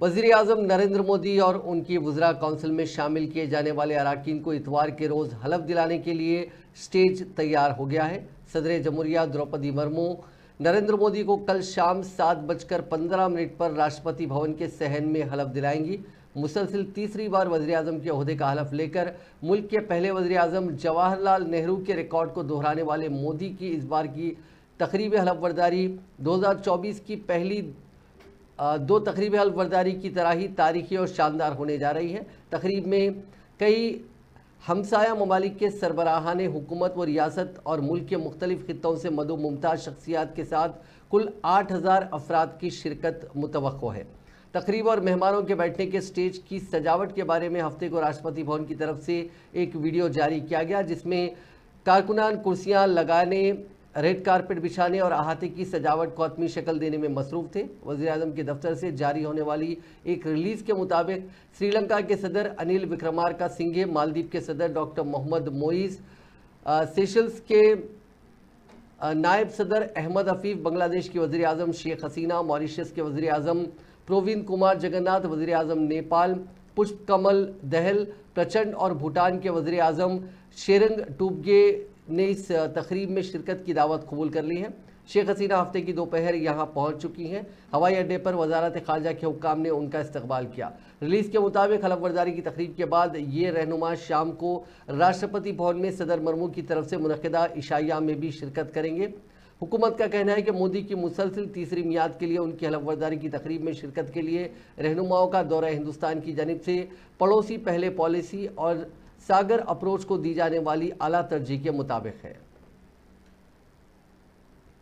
वज़ीर आज़म नरेंद्र मोदी और उनकी वज़रा काउंसिल में शामिल किए जाने वाले अराकीन को इतवार के रोज़ हलफ दिलाने के लिए स्टेज तैयार हो गया है। सदर जमहूरिया द्रौपदी मुर्मू नरेंद्र मोदी को कल शाम 7:15 पर राष्ट्रपति भवन के सहन में हलफ दिलाएंगी। मुसलसिल तीसरी बार वज़ीर आज़म के ओहदे का हलफ लेकर मुल्क के पहले वज़ीर आज़म जवाहरलाल नेहरू के रिकॉर्ड को दोहराने वाले मोदी की इस बार की तकरीब हलफबरदारी 2024 की पहली दो तकरीब हलफबरदारी की तरह ही तारीखी और शानदार होने जा रही है। तकरीब में कई हमसाया ममालिक के सरबराहान हुकूमत व रियासत और मुल्क के मुख्तलिफ खित्तों से मदो मुमताज़ शख्सियात के साथ कुल 8000 अफराद की शिरकत मुतवक्को है। तकरीब और मेहमानों के बैठने के स्टेज की सजावट के बारे में हफ्ते को राष्ट्रपति भवन की तरफ से एक वीडियो जारी किया गया, जिसमें कारकुनान कुर्सियां लगाने, रेड कारपेट बिछाने और अहाते की सजावट को हतमी शक्ल देने में मसरूफ़ थे। वज़ीर आज़म के दफ्तर से जारी होने वाली एक रिलीज़ के मुताबिक श्रीलंका के सदर अनिल विक्रमार्का सिंघे, मालदीव के सदर डॉक्टर मोहम्मद मोइज़, सेशल्स के नायब सदर अहमद हफीफ़, बांग्लादेश की वज़ीर आज़म शेख हसीना, मॉरिशस के वज़ीर आज़म प्रवीण कुमार जगन्नाथ, वज़ीर आज़म नेपाल पुष्प कमल दहल प्रचंड और भूटान के वज़ीर आज़म शेरंग टूबगे ने इस तकरीब में शिरकत की दावत कबूल कर ली है। शेख हसीना हफ्ते की दोपहर यहाँ पहुँच चुकी हैं। हवाई अड्डे पर वजारत खारजा के हुक्काम ने उनका इस्तकबाल किया। रिलीज़ के मुताबिक हलफबरदारी की तकरीब के बाद ये रहनुमा शाम को राष्ट्रपति भवन में सदर मुर्मू की तरफ से मुनक़िदा इशाइया में भी शिरकत करेंगे। हुकूमत का कहना है कि मोदी की मुसलसिल तीसरी मियाद के लिए उनकी हलफबरदारी की तकरीब में शिरकत के लिए रहनुमाओं का दौरा हिंदुस्तान की जानिब से पड़ोसी पहले पॉलिसी और सागर अप्रोच को दी जाने वाली आला तरजीह के मुताबिक है।